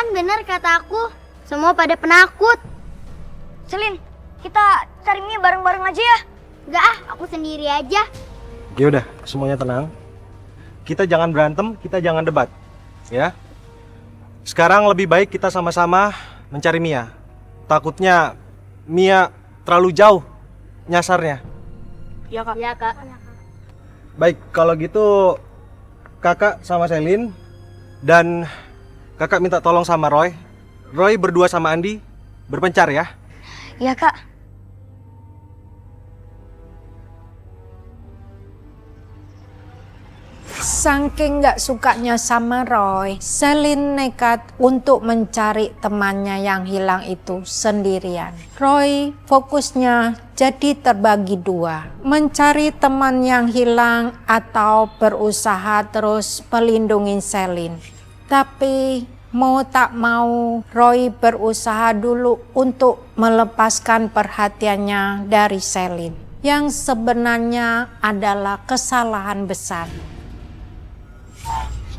Kan benar kata aku, semua pada penakut. Selin, kita cari Mia bareng-bareng aja ya. Enggak ah, aku sendiri aja. Ya udah, semuanya tenang. Kita jangan berantem, kita jangan debat. Ya. Sekarang lebih baik kita sama-sama mencari Mia. Takutnya Mia terlalu jauh nyasarnya. Iya kak. Iya kak. Baik, kalau gitu kakak sama Selin dan kakak minta tolong sama Roy. Roy berdua sama Andi berpencar ya. Iya kak. Saking gak sukanya sama Roy, Selin nekat untuk mencari temannya yang hilang itu sendirian. Roy fokusnya jadi terbagi dua, mencari teman yang hilang atau berusaha terus melindungi Selin. Tapi mau tak mau Roy berusaha dulu untuk melepaskan perhatiannya dari Selin, yang sebenarnya adalah kesalahan besar.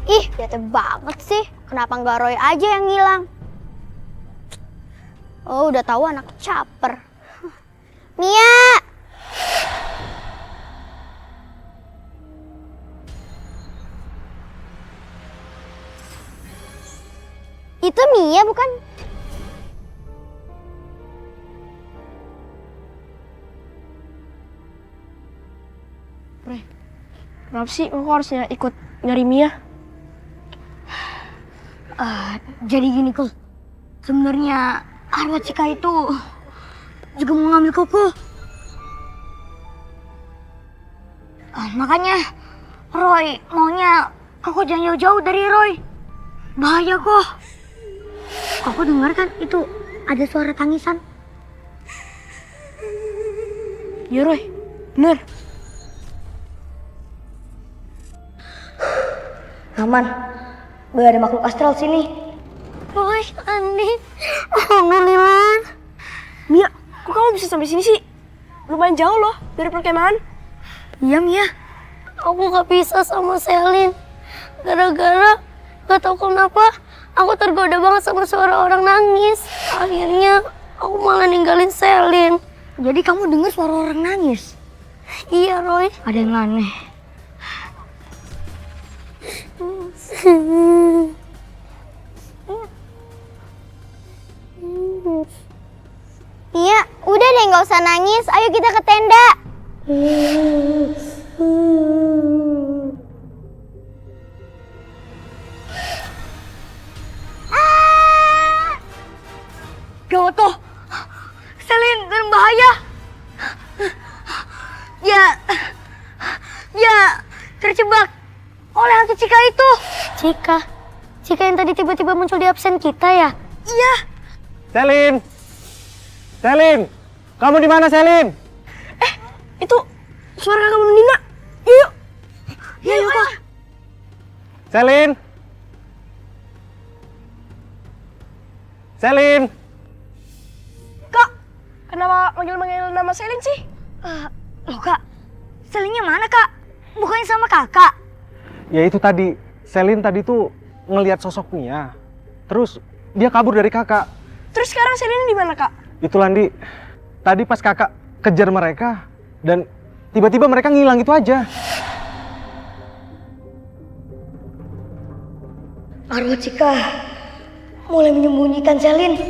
Ih, bete banget sih. Kenapa nggak Roy aja yang ngilang? Oh, udah tahu anak caper. Mia! Itu Mia bukan? Roy, kenapa sih aku harusnya ikut nyari Mia? Jadi gini kok. Sebenarnya arwah Cika itu juga mau ngambil Koko. Makanya Roy maunya Koko jangan jauh-jauh dari Roy. Bahaya kok. Koko dengar kan itu ada suara tangisan. Iya Roy, bener. Aman, gak ada makhluk astral sini. Roy, Andi, alhamdulillah. Mia, kok kamu bisa sampai sini sih? Lumayan jauh loh dari perkemahan. Iya Mia, aku gak bisa sama Selin. Gara-gara gak tahu kenapa aku tergoda banget sama suara orang nangis. Akhirnya aku malah ninggalin Selin. Jadi kamu dengar suara orang nangis? Iya Roy. Ada yang aneh. Iya, udah deh nggak usah nangis. Ayo kita ke tenda. Gawat tuh, Selin dalam bahaya. Ya, terjebak oleh hantu Cika itu. Cika yang tadi tiba-tiba muncul di absen kita ya? Iya. Selin! Selin! Kamu di mana, Selin? Itu suara kakak Nina. Yuk. Ya, yuk kak. Selin! Selin! Kak, kenapa manggil-manggil nama Selin sih? Loh kak, Selinnya mana kak? Bukannya sama kakak? Ya itu tadi, Selin tadi tuh ngelihat sosok Mia. Terus dia kabur dari kakak. Terus sekarang Selin di mana kak? Itu Landi, tadi pas kakak kejar mereka dan tiba-tiba mereka ngilang gitu aja. Arwah Cika mulai menyembunyikan Selin.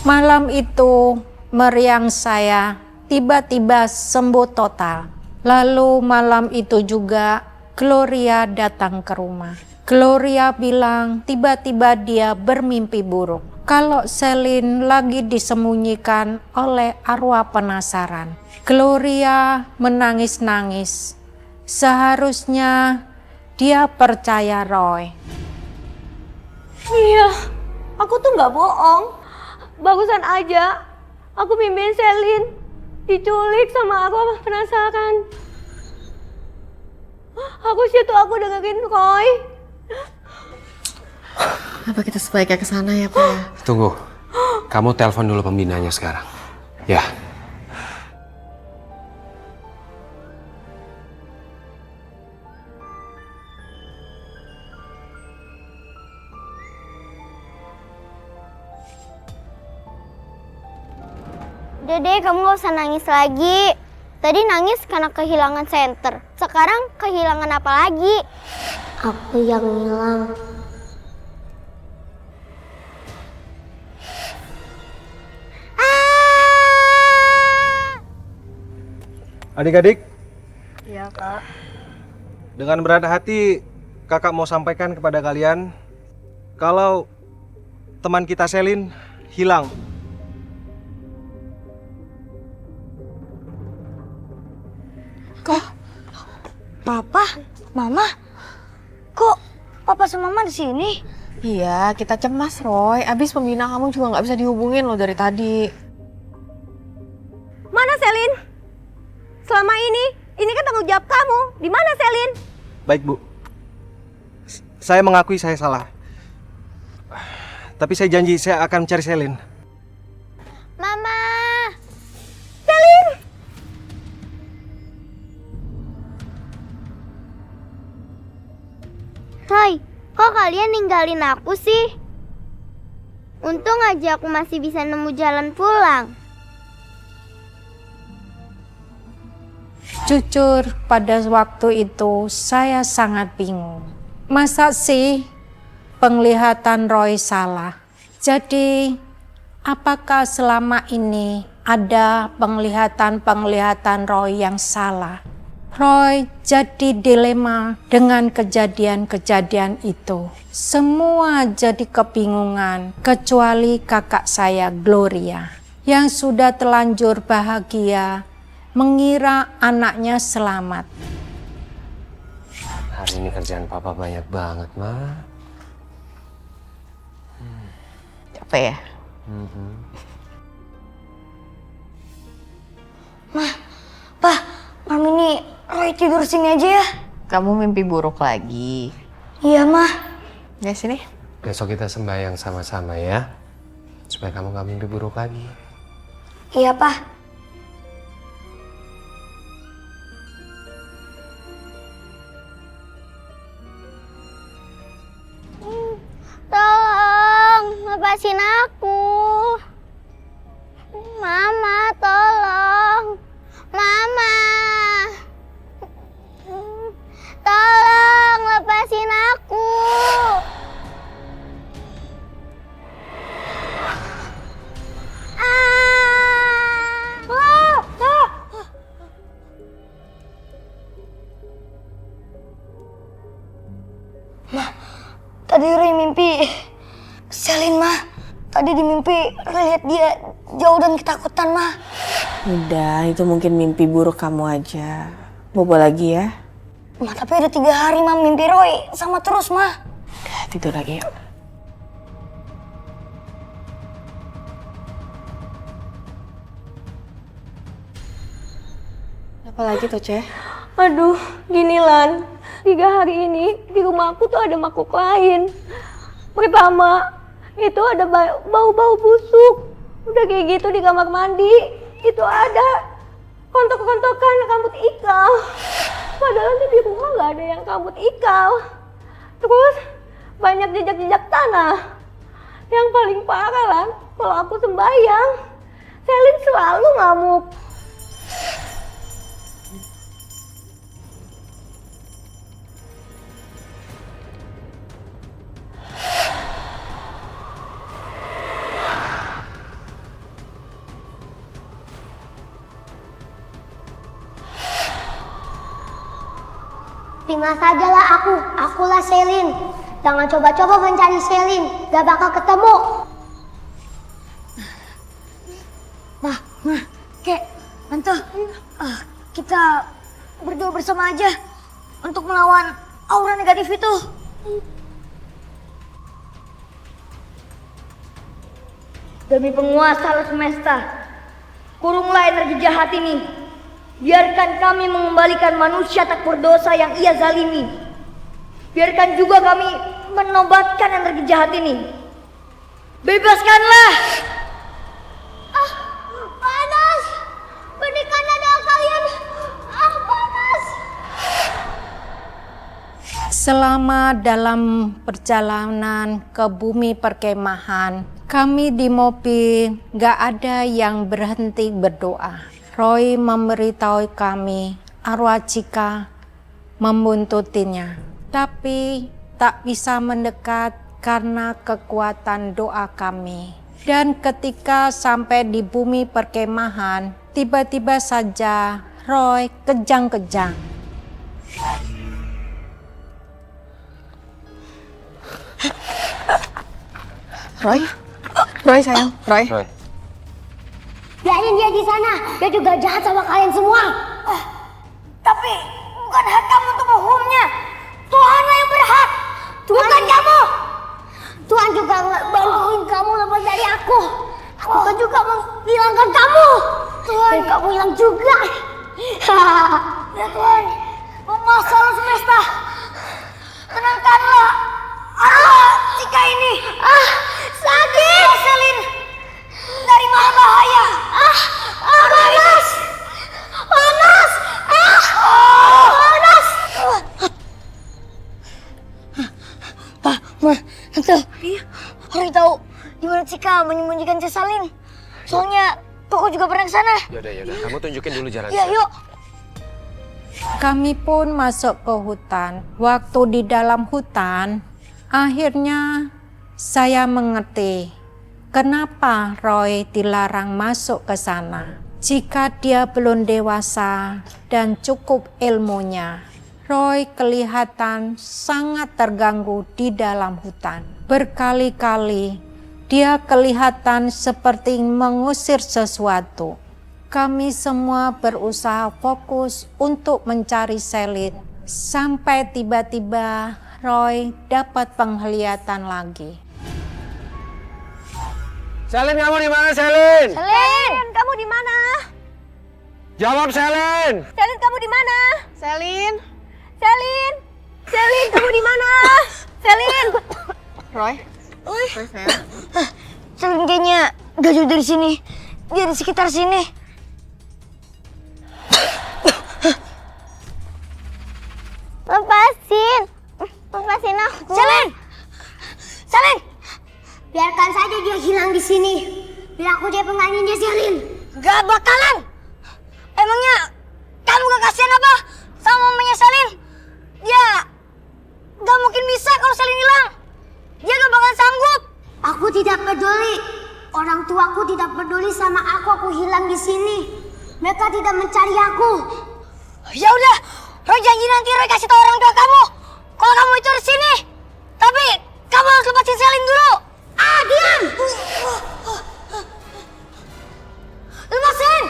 Malam itu meriang saya tiba-tiba sembuh total. Lalu malam itu juga Gloria datang ke rumah. Gloria bilang tiba-tiba dia bermimpi buruk. Kalau Selin lagi disembunyikan oleh arwah penasaran. Gloria menangis-nangis. Seharusnya dia percaya Roy. Iya, aku tuh nggak bohong. Bagusan aja, aku mimpin Selin diculik sama aku penasaran. Aku situ aku dengerin Roy. Apa kita sebaiknya ke sana ya, Pak ya? Tunggu. Kamu telepon dulu pembinanya sekarang. Ya. Udah deh, kamu gak usah nangis lagi. Tadi nangis karena kehilangan senter. Sekarang kehilangan apa lagi? Aku yang hilang. Adik-adik, Iya, Kak. dengan berat hati kakak mau sampaikan kepada kalian kalau teman kita Selin hilang. Papa, Mama, kok Papa sama Mama di sini? Iya, kita cemas, Roy. Abis pembina kamu juga nggak bisa dihubungin loh dari tadi. Mana Selin? Selama ini kan tanggung jawab kamu. Di mana Selin? Baik, Bu. Saya mengakui saya salah. Tapi saya janji saya akan mencari Selin. Mama! Roy, kok kalian ninggalin aku sih? Untung aja aku masih bisa nemu jalan pulang. Jujur, pada waktu itu saya sangat bingung. Masa sih penglihatan Roy salah? Jadi, apakah selama ini ada penglihatan Roy yang salah? Roy jadi dilema dengan kejadian-kejadian itu. Semua jadi kebingungan kecuali kakak saya Gloria yang sudah terlanjur bahagia mengira anaknya selamat. Hari ini kerjaan papa banyak banget, Ma. Capek ya? Pak, malam ini Roy tidur sini aja ya. Kamu mimpi buruk lagi. Iya, Mah. Ya sini. Besok kita sembahyang sama-sama ya. Supaya kamu gak mimpi buruk lagi. Iya, Pak. Tolong, lepasin aku. Mama, tolong. Mama. Tolong, lepasin aku. Tadi Roy mimpi Selin, Mah. Tadi di mimpi Roy lihat dia jauh dan ketakutan, Mah. Udah, itu mungkin mimpi buruk kamu aja. Bobo lagi ya. Mah, tapi udah 3 hari, Mah, mimpi Roy sama terus, Mah. Udah, tidur lagi yuk. Apa lagi tuh, Ceh? Aduh, gini Lan. 3 hari ini di rumahku tuh ada makhluk lain. Pertama, itu ada bau-bau busuk. Udah kayak gitu di kamar mandi. Itu ada kontok-kontokan rambut ikal. Padahal tuh di rumah nggak ada yang rambut ikal. Terus banyak jejak-jejak tanah. Yang paling parah Lan, kalau aku sembahyang, Selin selalu ngamuk. Terima sajalah akulah Selin. Jangan coba-coba mencari Selin, gak bakal ketemu. Kek, Tante, kita berdoa bersama aja untuk melawan aura negatif itu. Demi penguasa alam semesta, kurunglah energi jahat ini. Biarkan kami mengembalikan manusia tak berdosa yang ia zalimi. Biarkan juga kami menobatkan energi jahat ini. Bebaskanlah! Panas! Berikan nada kalian. Panas! Selama dalam perjalanan ke bumi perkemahan, kami di mobil gak ada yang berhenti berdoa. Roy memberitahu kami arwah Chika membuntutinya, tapi tak bisa mendekat karena kekuatan doa kami. Dan ketika sampai di bumi perkemahan, tiba-tiba saja Roy kejang-kejang. Roy sayang, Roy. Biarin dia di sana. Dia juga jahat sama kalian semua. Tapi bukan hak kamu untuk menghukumnya. Tuhanlah yang berhak. Bukan kamu. Tuhan juga nggak bantuin kamu lepas dari aku. Aku kan juga menghilangkan kamu. Dan kamu hilang juga. Ya Tuhan, penguasa semesta, tenangkanlah Chika ini. Sakit. Selin dari mana bahaya? Panas. Panas. Panas. Pak, Ma, Tante. Harus tahu di mana Chika menyembunyikan Cesalin. Soalnya Koko juga pernah ke sana. Yaudah, kamu tunjukin dulu jalan. Ya, yuk. Kami pun masuk ke hutan. Waktu di dalam hutan, akhirnya saya mengerti kenapa Roy dilarang masuk ke sana. Jika dia belum dewasa dan cukup ilmunya, Roy kelihatan sangat terganggu di dalam hutan. Berkali-kali dia kelihatan seperti mengusir sesuatu. Kami semua berusaha fokus untuk mencari Selin. Sampai tiba-tiba Roy dapat penglihatan lagi. Selin, kamu di mana, Selin? Selin, kamu di mana? Jawab, Selin. Selin, kamu di mana? Selin. Selin, Selin, kamu di mana? Selin. Roy. Roy sayang. Selin kayaknya gak jauh dari sini. Dia di sekitar sini. Lepasin aku. Selin! Selin! Biarkan saja dia hilang di sini. Biar aku jadi penggantinya Selin. Gak bakalan. Emangnya kamu gak kasihan apa sama mamanya Selin? Dia gak mungkin bisa kalau Selin hilang. Dia gak bakal sanggup. Aku tidak peduli. Orang tuaku tidak peduli sama aku hilang di sini. Mereka tidak mencari aku. Ya udah, Roy janji nanti Roy kasih tahu orang tua kamu kalau kamu itu di sini. Tapi kamu harus lepasin Selin dulu. Diam! Lepasin!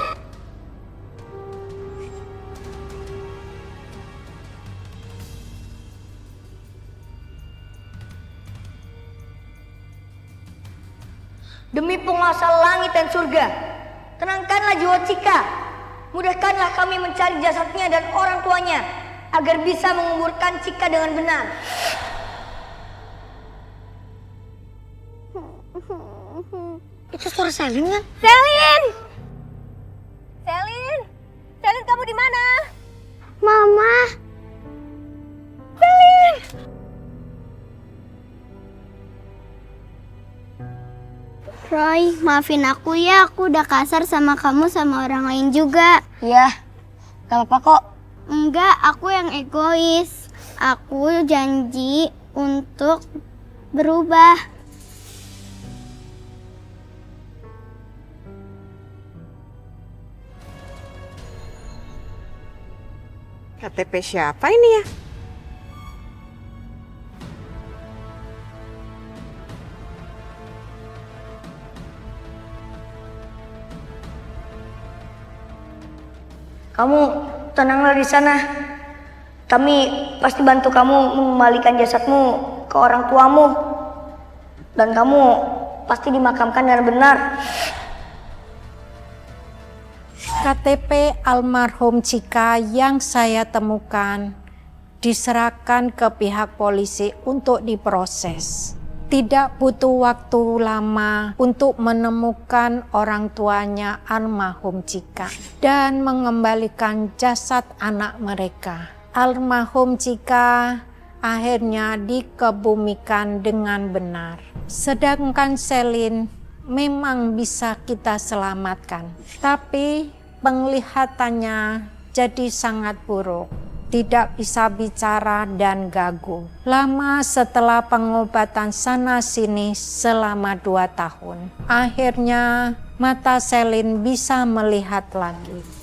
Demi penguasa langit dan surga, tenangkanlah jiwa Chika. Mudahkanlah kami mencari jasadnya dan orang tuanya agar bisa menguburkan Chika dengan benar. Itu suara Selin kan? Selin! Selin! Selin, kamu di mana? Mama. Selin! Roy, maafin aku ya, aku udah kasar sama kamu sama orang lain juga. Ya, gak apa-apa kok. Enggak, aku yang egois. Aku janji untuk berubah. KTP siapa ini ya? Kamu tenanglah di sana. Kami pasti bantu kamu mengembalikan jasadmu ke orang tuamu. Dan kamu pasti dimakamkan dengan benar. KTP almarhum Chika yang saya temukan diserahkan ke pihak polisi untuk diproses. Tidak butuh waktu lama untuk menemukan orang tuanya almarhum Chika dan mengembalikan jasad anak mereka. Almarhum Chika akhirnya dikebumikan dengan benar. Sedangkan Selin memang bisa kita selamatkan, tapi penglihatannya jadi sangat buruk. Tidak bisa bicara dan gagu. Lama setelah pengobatan sana-sini selama 2 tahun, akhirnya mata Selin bisa melihat lagi.